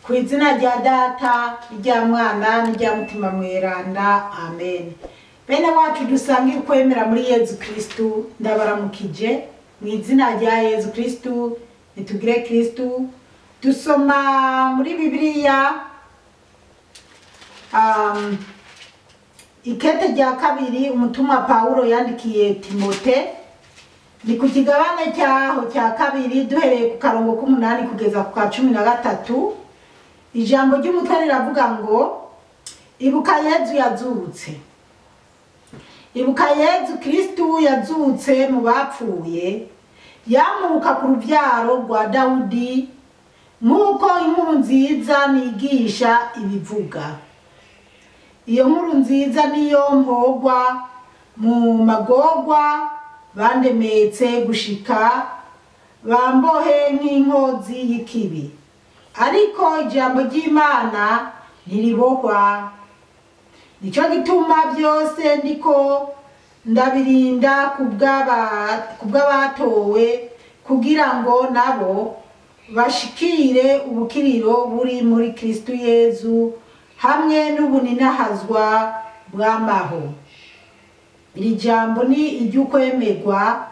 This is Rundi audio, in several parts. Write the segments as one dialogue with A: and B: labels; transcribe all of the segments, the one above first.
A: Ku izina rya Data, rya Mwana, n'irya Mutima Mweranda. Amen. Bene wacu dusangiye kwemera muri Yezu Kristu, ndabaramukije mu izina rya Yezu Kristu, nitugire Kristu. Dusoma muri Bibiliya ikete rya kabiri umutumwa Paulo yandikiye Timote, ni ku kigabane cyaho cya kabiri duhereye ku karongo k'umunani kugeza ku ka 13. Ijambo ry'umutwe riravuga ngo ibuka Yezu yazutse. Ibuka Yezu Kristu yazutse mu bapfuye, yamuka ku rubyaro rwa Dawudi, nk'uko inkuru nziza nigisha ibivuga. Iyo nkuru nziza niyo mpogwa mu magorwa bandemetse gushika bambohe nk'inkozi y'ikibi, ariko ijambo ry'Imana ntiribohwa. Nico gituma byose ndiko ndabirinda kubw'abatowe, kugira ngo nabo bashikire ubukiriro buri muri Kristu Yezu hamwe n'ubuninahazwa bw'amaho. Iri jambo ni iry'ukwemerwa,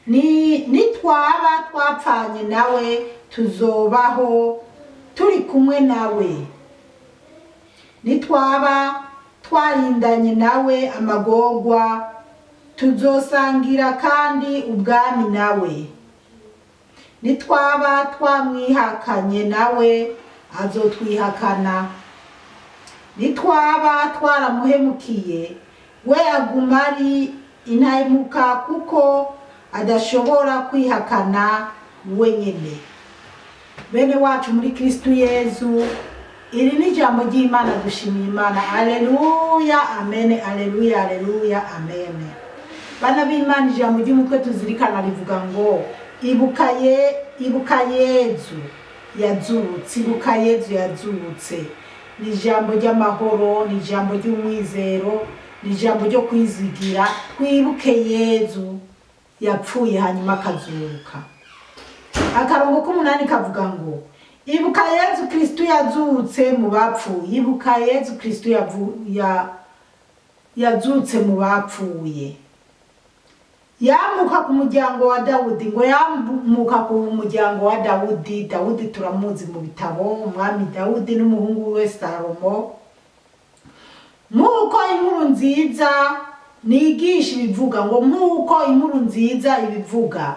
A: nitwaba twapfanye nawe tuzobaho turi kumwe nawe, nitwaba twarindanye nawe amagorwa tuzosangira kandi ubwami nawe, nitwaba twamwihakanye nawe azotwihakana, nitwaba twaramuhemukiye we aguma ari intahemuka kuko adashobora kwihakana wenyene. Bene wacu muri Kristu Yezu, iri ni ijambo ry'Imana, dushimiye Imana. Aleluya, amen, aleluya, aleluya, amen. Bana b'Imana, ijambo ry'umutwe tuzirikana rivuga ngo ibuka Yezu yazutse. Ibuka Yezu yazutse ni ijambo ry'amahoro, ni ijambo ry'umwizero, ni ijambo ryo kwizigira. Twibuke Yezu yapfuye hanyuma akazuka. Akarongo k'umunani kavuga ngo ibuka Yezu Kristu yazutse mu bapfuye. Ibuka Yezu Kristu yazutse mu bapfuye, yamuka ku muryango wa Dawudi. Ngo yamuka ku muryango wa Dawudi. Dawudi turamuzi mu bitabo, umwami Dawudi n'umuhungu we Salomo. Nk'uko inkuru nziza nigisha ibivuga, ngo nk'uko inkuru nziza ibivuga.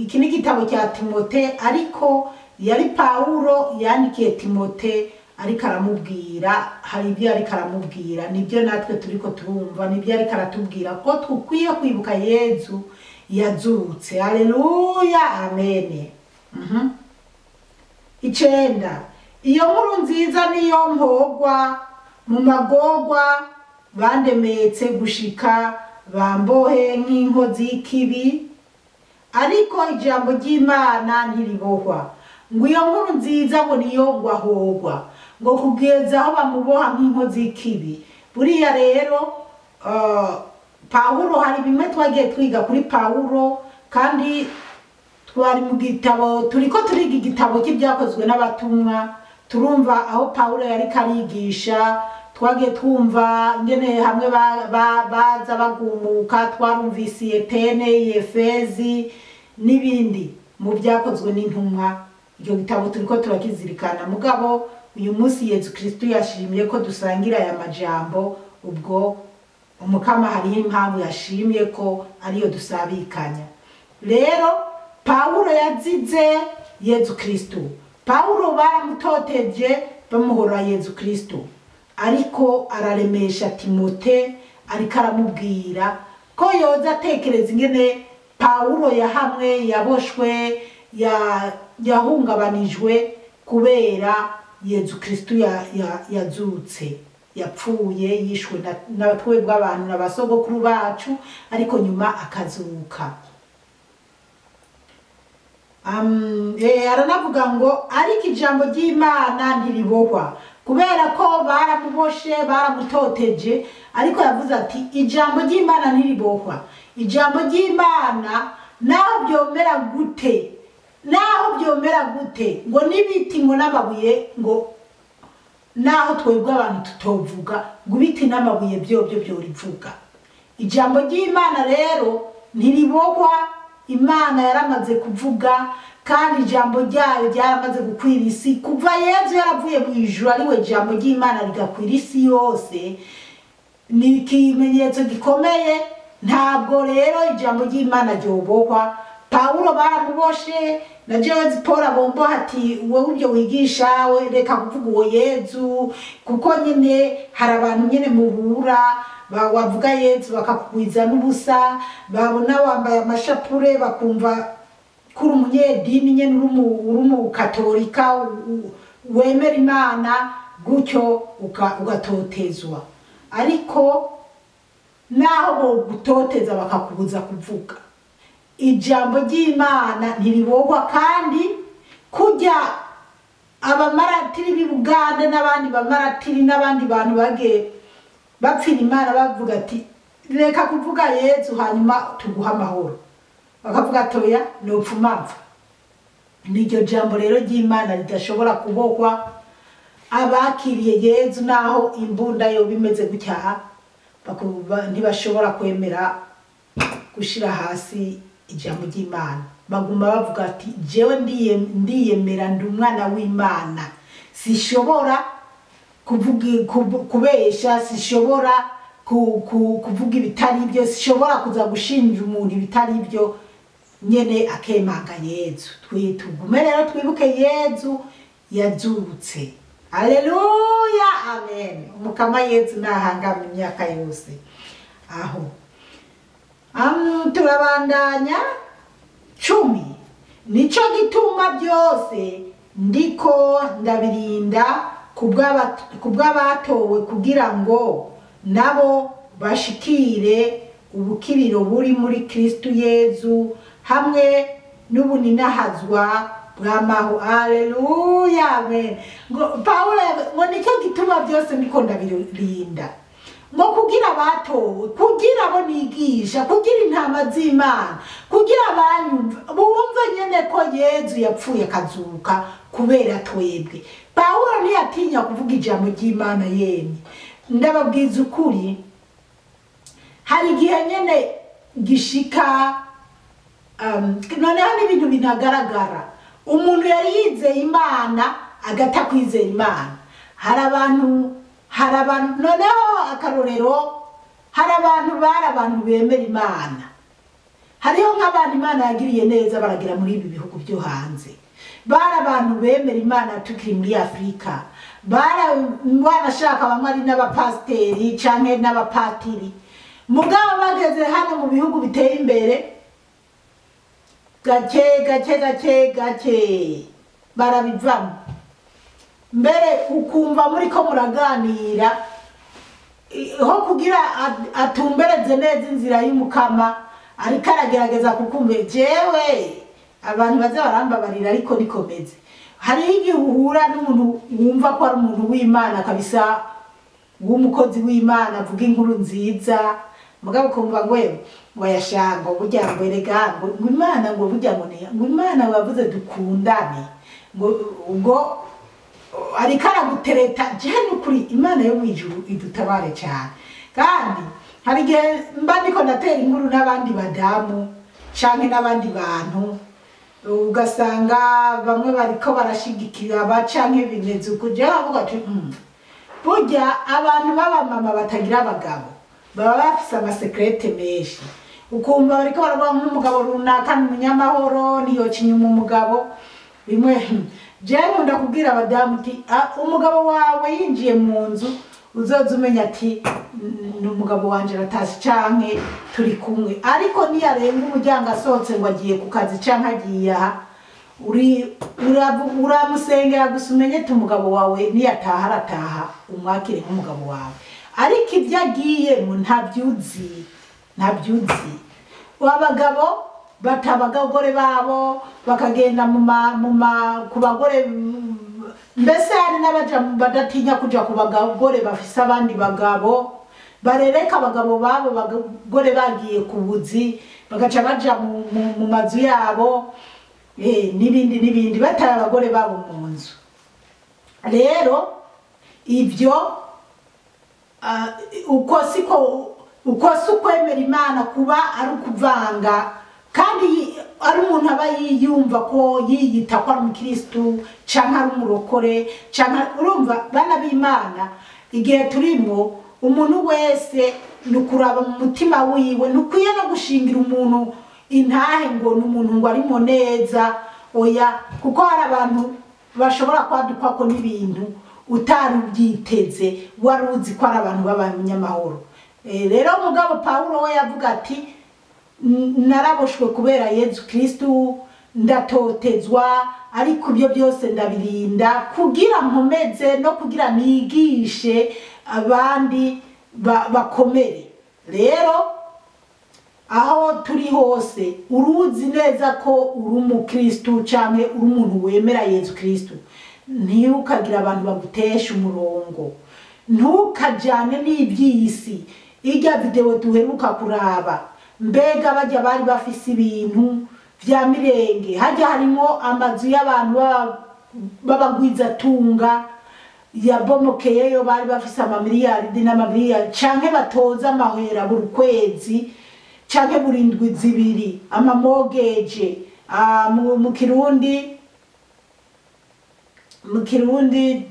A: Iki ni igitabo cya Timote, ariko yari Paulo yandikiye Timote ariko aramubwira, hari ibyo ariko aramubwira, nibyo natwe turiko turumva, nibyo ariko aratubwira ko tukwiye kwibuka Yezu yazutse. Haleluya, amen. Icenda, iyo nkuru nziza niyo mpogwa mu magorwa bandemetse gushika bambohe nk'inkozi y'ikibi, ariko ijambo ry'Imana ntiribohwa. Ngo iyo nkuru nziza ngo niyo ngwahogwa, ngo kugeza aho bamuboha nk'inkozi y'ikibi. Buriya rero Paulo, hari bimwe twagiye twiga kuri Paulo, kandi twari mu gitabo, turiko turiga igitabo cy'ibyakozwe n'abatumwa. Turumva aho Paulo yari karigisha, twagiye twumva ngene hamwe baza bagumuka. Twarumvise Etene, Efezi n'ibindi mu byakozwe n'intumwa. Icyo gitabo turiko turakizirikana. Mugabo uyu munsi Yezu Kristu yashimye ko dusangira aya majambo, ubwo umukama hariho impamvu yashimye ko ariyo dusabikanya. Rero Paulo yazize Yezu Kristu. Paulo baramutoteje bamuhora Yezu Kristu, ariko araremesha Timote, ariko aramubwira ko yoza atekereza ingene Paulo yahamwe, yaboshwe, yahungabanijwe kubera Yezu Kristu yazutse. Yapfuye, yishwe na twebwe abantu n'abasogokuru bacu, ariko nyuma akazuka. Aranavuga ngo ariko ijambo ry'Imana ntiribohwa, kubera ko baramuboshe, baramutoteje, ariko yavuze ati ijambo ry'Imana ntiribohwa. Ijambo ry'Imana naho byomera gute, naho byomera gute ngo n'ibiti ngo n'amabuye ngo naho twebwe abantu tutovuga ngo ibiti n'amabuye byo rivuga. Ijambo ry'Imana rero ntiribogwa, Imana yaramaze kuvuga kandi ijambo ryayo ryaramaze gukwira isi kuva Yesu yaravuye mu ijuru ariwe ijambo ry'Imana rigakwira isi yose. Ni ikimenyetso gikomeye. Ntabwo rero ijambo ry'Imana ryobogwa. Paulo baramuboshe na jewe zipora bombo hati wowe ibyo wigisha we reka kuvuga uwo Yesu kuko nyine hari abantu nyine muhura wavuga Yesu bakakugwiza n'ubusa, babona wambaye amashapure bakumva kuri umunyedini nyene uri mu katolika wemera Imana gutyo ugatotezwa. Ariko naho bo gutoteza bakakubuza kuvuga ijambo ry'Imana ntiribogwa. Kandi kujya abamaratiri b'Ubuganda n'abandi bamaratiri n'abandi bantu bage bapfira Imana bavuga ati reka kuvuga Yesu hanyuma tuguha amahoro, bakavuga toya nopfumapfa. Niryo jambo rero ry'Imana ridashobora kubogwa. Abakiriye Yesu naho imbunda yo bimeze gutya ntibashobora kwemera gushira hasi ijambo ry'Imana. Baguma bavuga ati jewe ndiyemera ndi umwana w'Imana, sishobora kubesha, sishobora kuvuga ibitari byo, sishobora kuza gushinja umuntu ibitari byo, nyene akemanga Yesu. Tugume rero twibuke Yesu yazutse. Haleluya, amen. Umukama Yesu nahangama imyaka yose. Aho turabandanya 10. Nico gituma byose ndiko ndabirinda kubw'abatowe kugira ngo nabo bashikire ubukiriro buri muri Kristo Yesu hamwe n'ubuninahazwa bw'amaho. Haleluya, amen. Ngo Paulo ngo nico gituma byose ndiko ndabirinda ngo kugira batowe, kugira abo nigisha, kugira intama z'Imana, kugira abanyumva bumva nyene ko Yesu yapfuye akazuka kubera twebwe. Paulo ntiyatinya kuvuga ijambo ry'Imana yemye. Ndababwiza ukuri, hari igihe nyene gishika noneho n'ibintu binagaragara. Umuntu yari yizeye Imana agata kwizera Imana. Hari abantu noneho akarorero, hari abantu bemera Imana. Hariho nk'abantu Imana yagiriye neza baragira muri ibi bihugu byo hanze. Bari abantu bemera Imana tukiri muri Afrika. Barashaka bamwe ari n'abapasteri canke n'abapatiri. Mugabo bageze hano mu bihugu biteye imbere gake barabivamo. Mbere ukumva muri ko muraganira ho kugira atumbereze neza inzira y'Umukama, ariko aragerageza kukumve jewe abantu baze barambabarira ariko nikomeze. Hari igihe uhura n'umuntu wumva ko ari umuntu w'Imana kabisa, w'umukozi w'Imana avuga inkuru nziza, mugabo kumva ngo wayashango burya ngo erega ngo Imana ngo burya ngo Imana wavuze dukundane ngo ubwo ariko aragutereta. Jene ukuri Imana yo mwijuru idutabare cyane. Kandi hari igihe mba ndiko ndatera inkuru n'abandi badamu canke n'abandi bantu, ugasanga bamwe bariko barashigikira bacanke bimeze uko. Je bavuga ati burya abantu b'abamama batagira abagabo baba bafise amasekrete menshi. Ukumva bariko baravuga nk'umugabo runaka n'umunyamahoro niyocinye umugabo bimwe. Je ndakubwira abadamu ati umugabo wawe yinjiye mu nzu uzoza umenya ati n'umugabo wanje ratasi canke turi kumwe. Ariko niyarenga umuryango asohotse ngo agiye ku kazi canke agiye uramusengera gusa umenye ati umugabo wawe niyataha arataha umwakire nk'umugabo wawe. Ariko ibyo agiyemo ntabyuzi. Abagabo batabagore babo bakagenda ku bagore. Mbese hari n'abaja badatinya kuja ku bagore bafise abandi bagabo, barereka abagabo babo bagore bagiye ku buzi bagaca baja mu mazu yabo n'ibindi bataye abagore babo mu nzu. Rero ibyo uko si ukwemera Imana kuba ari ukuvanga, kandi ari umuntu aba yiyumva ko yiyita ko ari umukristu cyangwa ari umurokore cyangwa urumva bana b'Imana. Igihe turimo umuntu wese nukuraba mu mutima wiwe, nukwiye no gushingira umuntu intahe ngo n'umuntu ngo arimo neza oya, kuko hari abantu bashobora kwaduka ko n'ibintu utari ubyiteze wari uzi ko ari abantu b'abanyamahoro. Rero umugabo Paulo we yavuga ati naraboshwe kubera Yesu Kristu, ndatotezwa, ariko ibyo byose ndabirinda kugira nkomeze no kugira nigishe abandi bakomere. Rero aho turi hose uruzi neza ko uri umukristu canke uri umuntu wemera Yesu Kristu, ntukagira abantu bagutesha umurongo, ntukajane n'ibyisi. Irya video duheruka kuraba, mbega bajya bari bafise ibintu vya mirenge, hajya harimo amazu y'abantu b'abagwizatunga yabomokeyeyo, bari bafise amamiliyaridi n'amamiliyari, canke batoza amahera buri kwezi canke buri ndwi zibiri, amamogeje mu Kirundi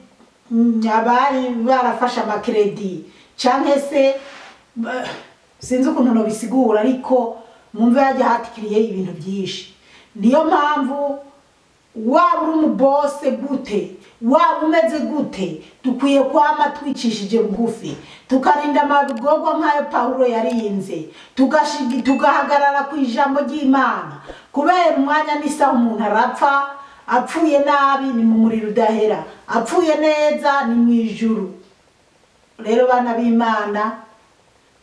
A: abari barafashe amakredi, canke se sinzi ukuntu nobisigura, ariko mumve hajya hatikiriye ibintu byinshi. Niyo mpamvu waba uri umubose gute, waba umeze gute, dukwiye kwama twicishije bugufi, tukarinda amagorwa nk'ayo Paulo yarinze, tugahagarara ku ijambo ry'Imana, kubera umwanya n'isaha umuntu arapfa. Apfuye nabi ni mu muriro udahera, apfuye neza ni mu ijuru. Rero bana b'Imana,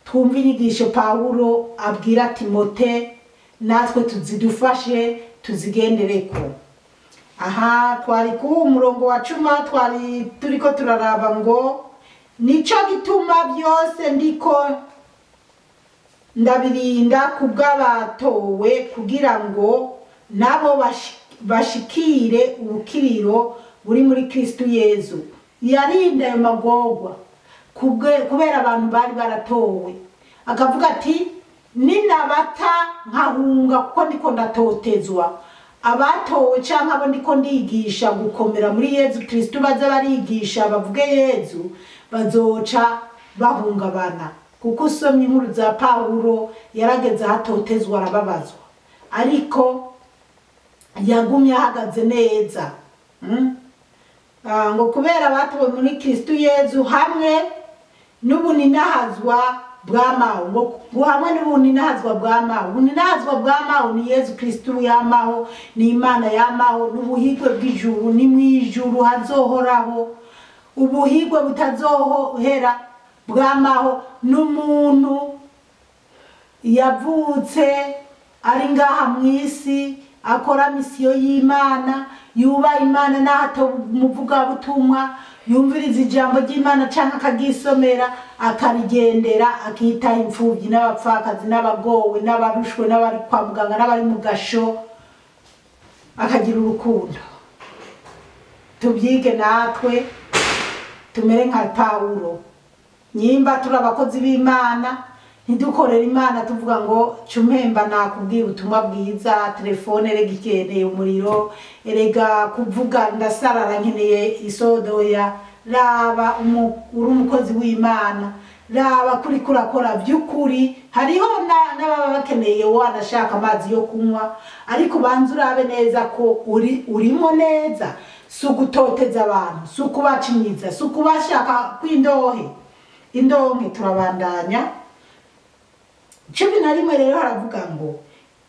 A: twumve inyigisho Paulo abwira Timote, natwe tuzidufashe tuzigendereko. Aha twari ku umurongo wa 10, twari turiko turaraba ngo nico gituma byose ndiko ndabirinda kubw'abatowe, kugira ngo nabo bashikire ubukiriro buri muri Kristu Yesu. Yarinda ayo magorwa kubera abantu bari baratowe, akavuga ati ninabata nkahunga kuko ndiko ndatotezwa. Abatowe canke abo ndiko ndigisha gukomera muri Yesu Kristu baza barigisha bavuge Yesu, bazoca bahungabana, kuko usomye inkuru za Paulo yarageze hatotezwa arababazwa, ariko yagumye ahagaze neza. Ngo kubera batowe muri Kristu Yesu hamwe n'ubuninahazwa bw'amaho, ngo hamwe n'ubuninahazwa bw'amaho. Ubuninahazwa bw'amaho ni Yesu Kristu yamaho, ni Imana yamaho, n'ubuhigwe bw'ijuru, ni mu ijuru hazohoraho ubuhigwe butazohera bw'amaho. N'umuntu yavutse ari ngaha mw'isi, akora misiyo y'Imana, yuba Imana nahato muvuga butumwa, yumviriza ijambo ry'Imana canke akagisomera, akarigendera, akitaho imfuvyi n'abapfakazi n'abagowe n'abarushwe n'abari kwa muganga n'abari mu gasho, akagira urukundo. Tubyige natwe tumere nka Paulo. Nyimba turi abakozi b'Imana, ntidukorera Imana tuvuga ngo cumpemba nakubwiye ubutumwa bwiza, telefone erega ikeneye umuriro, erega kuvuga ndasarara nkeneye isodoya. Raba uri umukozi w'Imana, raba kuri kurakora by'ukuri. Hariho n'ababa bakeneye wanashaka amazi yo kunywa, ariko banza urabe neza ko urimo neza, si ugutoteza abantu, si ukubacinyiza, si ukubashaka kw'indonke. Turabandanya 11 rero haravuga ngo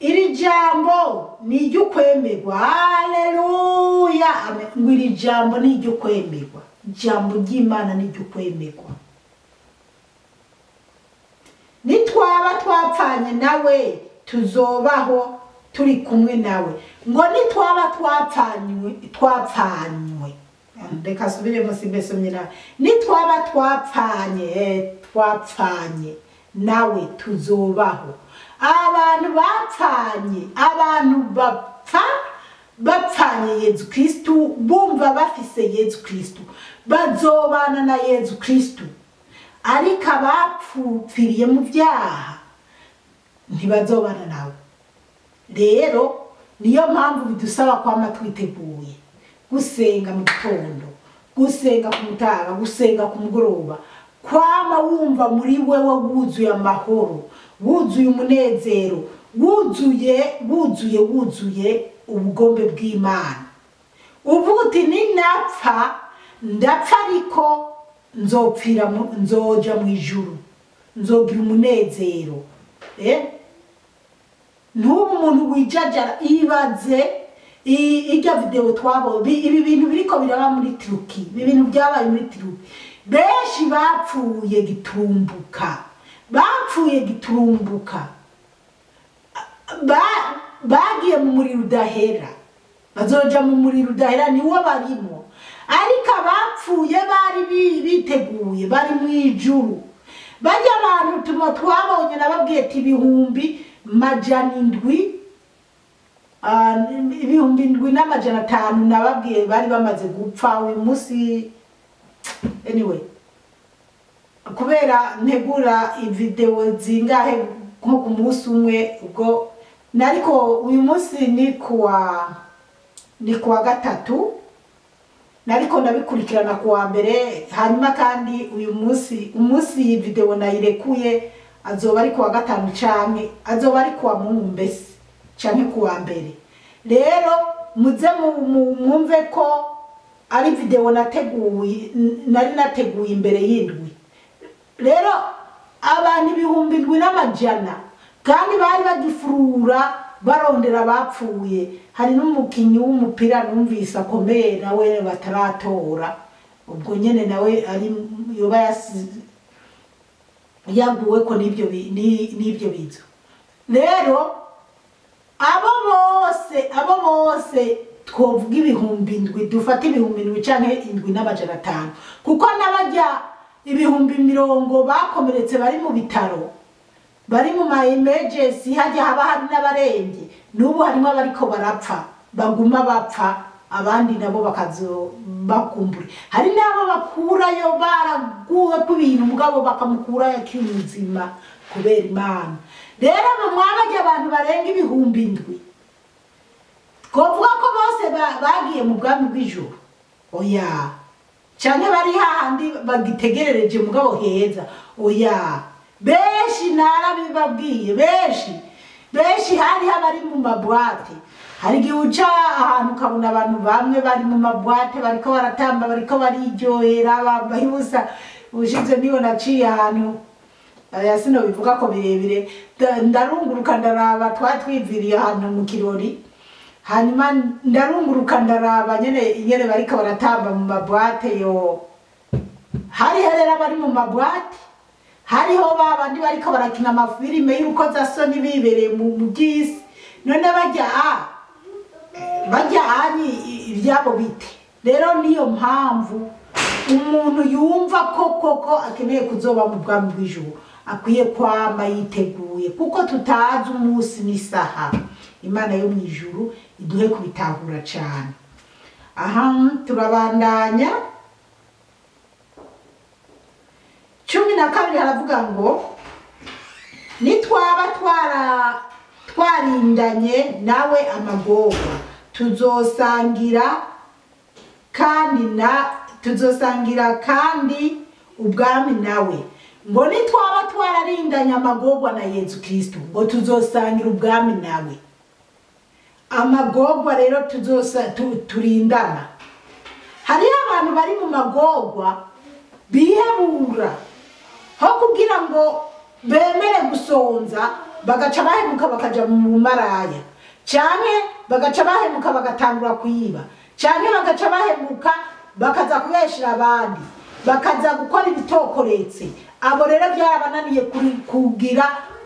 A: iri jambo ni iry'ukwemerwa. Haleluya, amen. Ngo iri jambo ni iry'ukwemerwa, jambo ry'Imana ni iry'ukwemerwa. Nitwaba twapfanye nawe tuzobaho turi kumwe nawe. Ngo nitwaba twapfanywe, reka subiremo simbesomye nawe. Nitwaba twapfanye nawe tuzobaho. Abantu bapfanye, abantu bapfa bapfanye Yezu Kristu bumva bafise Yezu Kristu bazobana na Yezu Kristu ariko abapfupfiriye mu byaha ntibazobana nawe. Rero niyo mpamvu bidusaba kwama twiteguye gusenga mu gitondo, gusenga ku mutaga, gusenga ku mugoroba, kwama wumva muri wewe wuzuye amahoro, wuzuye umunezero, wuzuye ubugombe bw'Imana. Uvuga uti ninapfa ndapfa ariko nzoja mu ijuru, nzogira umunezero. Ntubu umuntu wijajara ibaze irya video twabo ibi bintu biriko biraba muri Turuki, ibi bintu byabaye muri Turuki. Benshi bapfuye giturumbuka, bagiye mu muriro udahera, bazoja mu muriro udahera niwo barimo, ariko abapfuye bari biteguye bari mu ijuru. Bajya abantu twabonye nababwiye ati ibihumbi 7,500 nababwiye bari bamaze gupfa uyu munsi. Anyway, kubera ntegura video zingahe nko ku munsi umwe, ubwo nariko uyu munsi ni kuwa gatatu, nariko ndabikurikirana kuwa mbere, hanyuma kandi uyu munsi iyi video nayirekuye azoba ari kuwa gatanu canke azoba ari kuwa Mungu mbese canke kuwa mbere. Rero muze mwumve ko ari video nari nateguye imbere y'indwi. Rero abantu 7,500 kandi bari bagifurura barondera bapfuye. Hari n'umukinyi w'umupira numvise akomeye nawe bataratora, ubwo nyene nawe ari yoba yaguwe ko nibyo bizo. Rero abo bose twovuga 7,000 dufata 7,000 canke 7,500, kuko nabajya 10,000 bakomeretse bari mu bitaro, bari mu ma emergency, hajya haba hari n'abarembye. Nubu harimo abariko barapfa, baguma bapfa, abandi nabo bakazo bakumbure. Hari nabo bakurayo baraguwe ku bintu mugabo bakamukura yakimuzima kubera Imana. Rero mwabajya abantu barenga 7,000 twovuga ko bose bagiye mu bwami bw'ijuru? Oya. Canke bari hahandi bagitegerereje mugabo heza? Oya. Benshi narabibabwiye, benshi hari abari mu mabwate. Hari gihe uca ahantu ukabona abantu bamwe bari mu mabwate bariko baratamba, bariko bariryohera, bambaye ubusa. Ushize niyo naciye ahantu yasino bivuga ko birebire, ndarunguruka ndaraba twatwiviriye ahantu mu kirori, hanyuma ndarunguruka ndaraba nyene bariko baratamba mu mabwate. Yo hari herera bari mu mabwate, hariho babandi bariko barakina amafilime y'urukozasoni bibereye mu by'isi. None bajya ani ibyabo bite? Rero niyo mpamvu umuntu yumva koko akeneye kuzoba mu bwami bw'ijuru akwiye kwama yiteguye, kuko tutazi umunsi n'isaha. Imana yo mu ijuru iduhe kubitahura cyane. Aha turabandanya 12 haravuga ngo nitwaba twarindanye nawe amagorwa tuzosangira kandi ubwami nawe. Ngo nitwaba twararindanye amagorwa na Yezu Kristu ngo tuzosangira ubwami nawe. Amagorwa rero turindana. Hari abantu bari mu magorwa bihebura ho kugira ngo bemere gusonza, bagaca bahemuka bakaja mu maraya, canke bagaca bahemuka bagatangura kuyiba, canke bagaca bahemuka bakaza kubeshira abandi, bakaza gukora ibitokoretse. Abo rero byarabananiye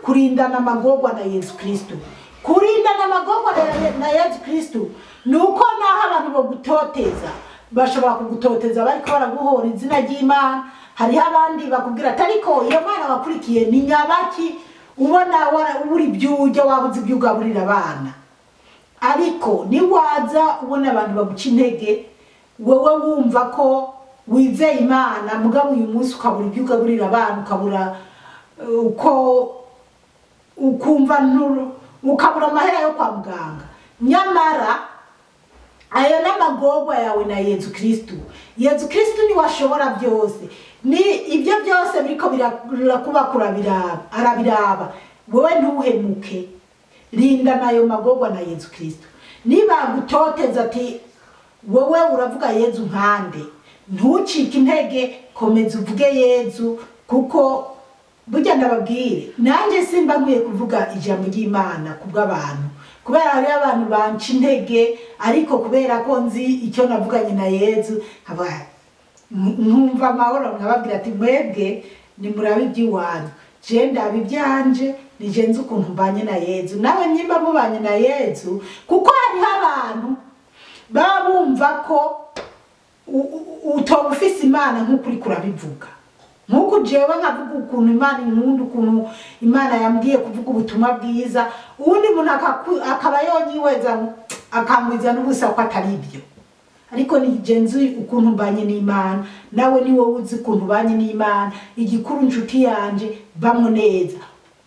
A: kurindana amagorwa na Yezu Kristu. Kurindana amagorwa na Yezu Kristu nuko naho abantu bo gutoteza bashobora kugutoteza bariko baraguhora izina ry'Imana. Hari abandi bakubwira atariko iyo Mana wakurikiye ni nyabaki, ubona uri byujya wabuze ibyugaburira abana. ariko niwaza ubona abantu baguca intege wewe wumva ko wizeye Imana mugabo uyu munsi ukabura ibyo ugaburira abantu ukabura uko ukumva ukabura amahera yo kwa muganga nyamara ayo n'amagorwa yawe na Yezu Kristo ni washobora byose ni ibyo byose biriko birakuba kurabiraba arabiraba wowe ntuhemuke rinda nayo magorwa na Yezu Kristo niba gutoteza ati wowe uravuga Yezu nkande ntucike intege komeza uvuge Yezu kuko burya ndababwire nanjye simba nkwiye kuvuga ijambo ry'Imana kubw'abantu kubera hari abantu banca intege ariko kubera ko nzi icyo navuganye na Yezu nkumva amahoro nkababwira ati mwebwe ni murabe iby'iwanyu je ndabibyanje nije nzi ukuntu mbanye na Yezu nawe nyimba mubanye na Yezu kuko hariho abantu baba bumva ko utoba ufise Imana nk'ukuri kurabivuga nk'uko jewe nkavuga ukuntu Imana inkunda ukuntu Imana yambwiye kuvuga ubutumwa bwiza ubundi muntu akaba yonyiweza akangwiza n'ubusa ko atari ibyo ariko ni genzi ukuntu mbanye n'Imana nawe ni wowe uzi ukuntu banye n'Imana igikuru inshuti yanje bamwe neza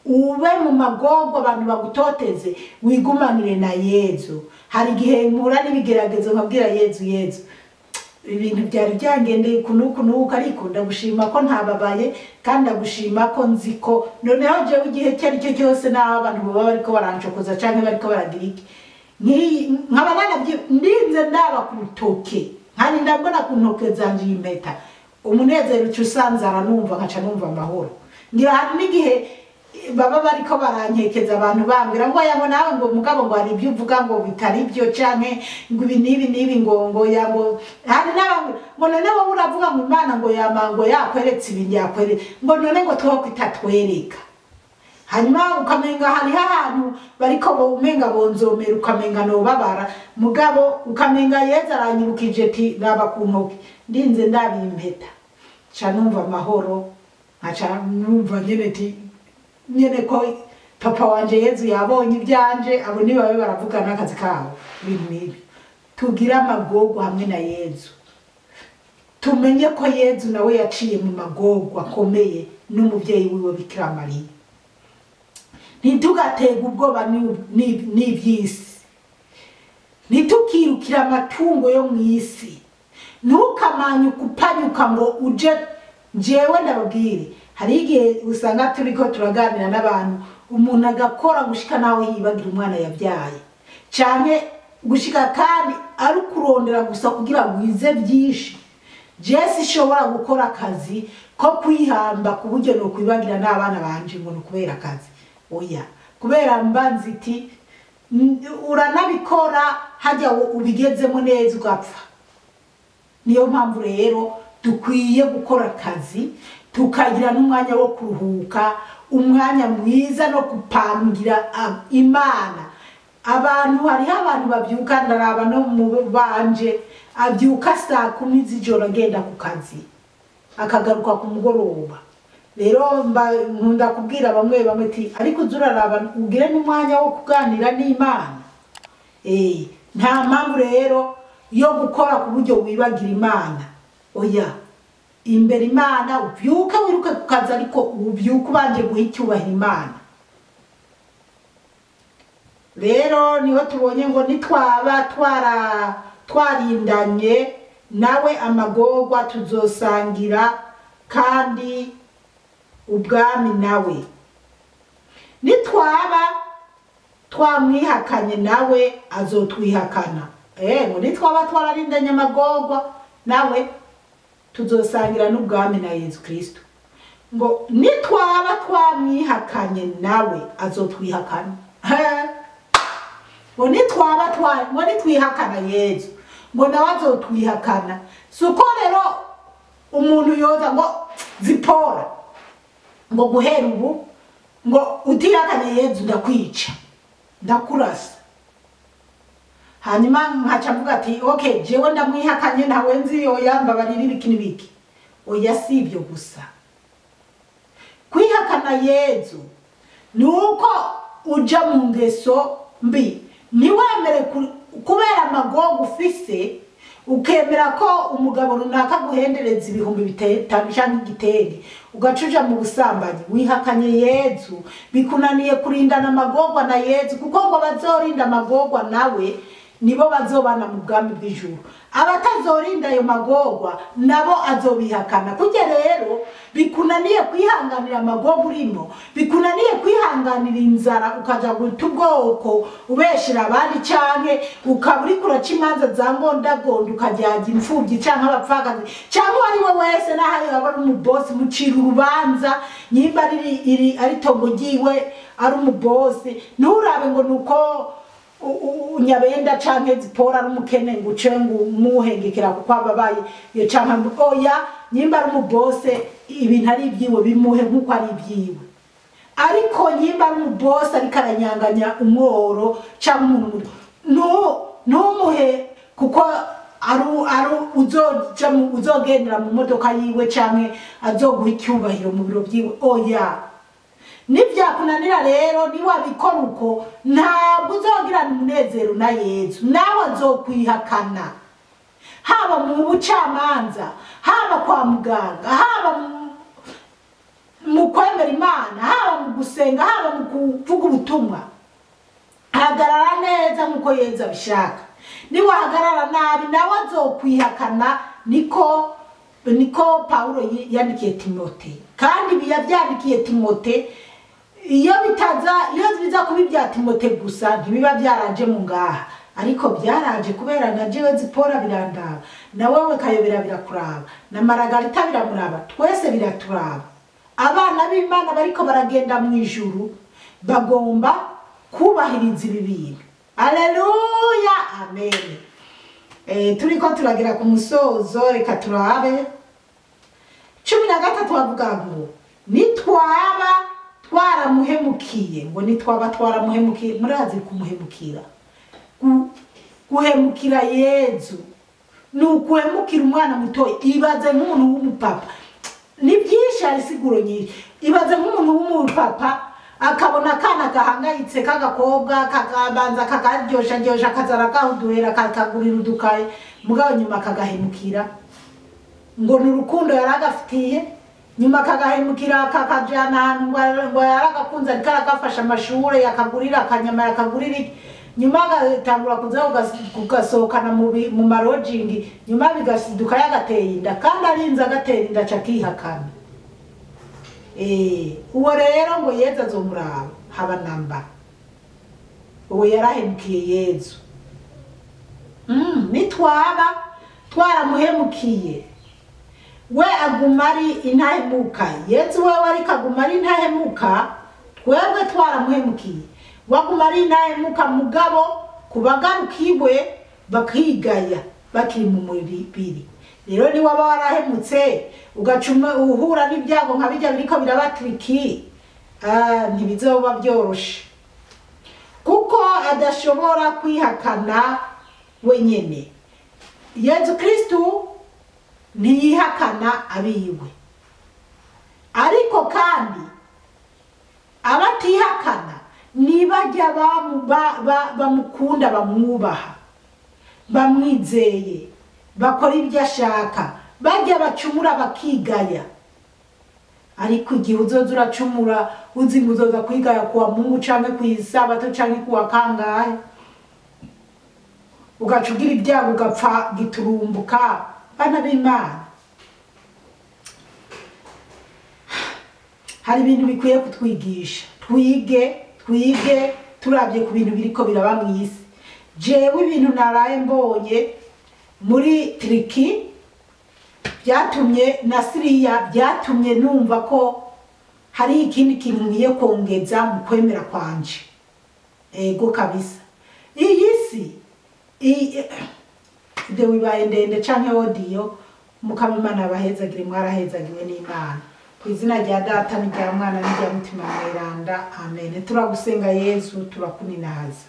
A: ube mu magorwa abantu bagutoteze wigumanire na Yezu hari gihe mpura n'ibigeragezo nkabwira Yezu ibintu byari byangendeye kunuka ariko ndagushima ko ntababaye kandi ndagushima ko nzi ko noneho jewe igihe cyari cyo cyose naho abantu baba bariko barancokoza canke bariko baragira iki nkabana ndinze ndaba ku rutoke kandi ndabona ku ntoke zanje impeta umunezero cyusanzara numva nkaca numva amahoro ngira hari n'igihe baba bariko barankekeza abantu bambira ngo yango nawe ngo mugabo ngo hari ibyo uvuga ngo bitari byo canke ngo ibi nibi ngo yango hari n'abandi ngo none wowe uravuga ngo Imana ngo yamango yakweretse ibindi yakwere ngo none ngo two kwitatwereka hanyuma ukamenga hari ahantu bariko bo umenga bonzomera ukamenga no babara mugabo ukamenga Yezu aranyibukije ati naba ku ntoki ndinze ndabimpeta ca numva amahoro nkaca numva nyene ko papa wanje Yezu yabonye ibyanje abo ni babe baravugana akazi kawo ibintu nibi tugira amagorwa hamwe na Yezu tumenye ko Yezu nawe yaciye mu magorwa akomeye n'umuvyeyi wiwe Bikira Mariya ntitugatega ubwoba n'ivyisi ntitukirukira amatungo yo mw'isi ntukamanye ukupanyuka ngo uje jewe ndababwire hari igihe usanga turiko turaganira n'abantu umuntu agakora gushika nawe yibagira umwana yabyaye canke gushika kandi ari kurondera gusa kugira ngo wize byinshi Jesse ishobora gukora akazi ko kwihamba ku buryo no kwibagira n'abana banje ngo kubera akazi oya kubera mbanzi iti uranabikora hajya ubigezemo neza ugapfa niyo mpamvu rero dukwiye gukora akazi tukagira n'umwanya wo kuruhuka umwanya mwiza no kupangira Imana abantu hari abantu babyuka ndaraba no mu banje abyuka saa 10 z'ijoro agenda ku kazi akagaruka ku mugoroba rero nkunda kubwira bamwe ati ariko uzuraraba ugire n'umwanya wo kuganira n'Imana nta mpamvu rero yo gukora ku buryo wibagira Imana oya imbere Imana ubyuka wiruke ku kazi ariko ubyuka ubanje guha icyubahiro Imana rero niho tubonye ngo nitwaba twarindanye nawe amagorwa tuzosangira kandi ubwami nawe nitwaba twamwihakanye nawe azotwihakana ngo nitwaba twararindanye amagorwa nawe tuzosangira n'ubwami na Yezu Kristo ngo nitwaba twamwihakanye nawe azotwihakana ngo nitwihakana Yezu ngo nawe azotwihakana suko rero umuntu yoza ngo zipora ngo guhera ubu ngo utihakane Yezu ndakwica ndakurasa hanyuma nkaca mvuga ati okay jewe ndamwihakanye ntawe nzi oyamba bariri ibiki n'ibiki oya sivyo gusa kwihakana Yezu nuko uja mu ngeso mbi niwemere kubera amagogo ufise ukemera ko umugabo runaka guhendereza ibihumbi 5 cyangwa igitenge ugacuja mu busambanyi wihakanye Yezu bikunaniye kurindana amagogwa na Yezu kuko ngo bazorinda amagogwa nawe nibo bazobana mu bwami bw'ijuru abatazorinda ayo magogwa nabo azobihakana kujye rero bikunaniye kwihanganira amagogwa urimo bikunaniye kwihanganira inzara ukaja guta ubwoko ubeshira abandi canke ukaburi kuraca imanza za ngondagondo ukajyaga imfubyi canke abapfakazi canke ari we wese nahaye abari umubosi mucira urubanza nyimba ari tongo giwe ari umubosi nturabe ngo nuko unyabenda canke zipora rumukene nguce ngo muhengekera kuko ababaye canke oya nyimba ari umubose ibintu ari ibyiwe bimuhe nkuko ari ibyiwe ariko nyimba ari umubose ariko aranyanganya umworo canke umuntu ntumuhe kuko aru uzogendera mu modoka yiwe canke azoguha icyubahiro mu biro byiwe oya nivyakunanira rero niwabikora uko ntabwo uzogirana umunezero na Yezu nawe azokwihakana haba mu bucamanza haba kwa muganga haba mu kwemera Imana haba mu gusenga haba mu kuvuga ubutumwa hagarara neza nkuko Yezu abishaka niwahagarara nabi nawe azokwihakana niko Paulo yandikiye Timote kandi byandikiye Timote iyo biza kuba ibya Timote gusa ntibiba byaraje mu ngaha ariko byaraje kubera na jewe zipora birandaba na wewe kayobera birakuraba na Maragarita biramuraba twese biraturaba abana b'Imana bariko baragenda mu ijuru bagomba kubahiriza ibi bintu Alleluya amen turiko turagira ku musozo reka turabe 13 bavuga ngo nitwaba twaramuhemukiye ngo nitwaba twaramuhemukiye murazi kumuhemukira guhemukira Yezu nukuhemukira umwana muto ibaze nk'umuntu w'umupapa ni byinshi arisiguro nyinshi ibaze nk'umuntu w'umupapa akabona kana gahangayitse kagakobwa kagabanza kakaryosha kazara gahuduhera kakagurira udukaye mugabo nyuma kagahemukira ngo nurukundo yaragafitiye nyuma kagahemukira kakajana ahantu ngo yaragakunze ariko aragafasha amashure yakagurira akanyama yakagurira nyuma agatangura kuza kugasohokana mu marojingi nyuma bigasiduka yagateye inda kandi arinze agatera inda cakihakana uwo rero ngo Yezu azomuraba haba namba uwo yarahemukiye Yezu nitwaba twaramuhemukiye we aguma ari intahemuka Yezu wewe ariko aguma ari intahemuka twebwe twaramuhemukiye waguma ari intahemuka mugabo kubagarukiwe bakigaya bakiri mu mubiri rero ni waba warahemutse ugacuma uhura n'ibyago nka bijya biriko birabatriki ntibizoba byoroshe kuko adashobora kwihakana wenyene Yezu Kristo ntiyihakana abiwe ariko kandi abatihakana nibajya bamukunda bamwubaha bamwizeye bakora ibyo ashaka bajya bacumura bakigaya ariko igihe uzoza uracumura uzi ngo uzoza kwigaya kuwa Mungu canke kwisabato canke kuwa kangahe ugacugira ibyago ugapfa giturumbuka bana b'Imana hari ibintu bikwiye kutwigisha twige turabye ku bintu biriko biraba mu isi jewe ibintu naraye mbonye muri Turiki byatumye na Syria byatumye numva ko hari ikindi kintu ngiye kongeza mu kwemera kwanje ego kabisa iyi si de wibaye ndende canke audio mukabimana bahezagire mwarahezagiwe n'Imana ku izina rya Data n'irya Mwana n'irya Mutima Mweranda amen turagusenga Yezu turakuninaza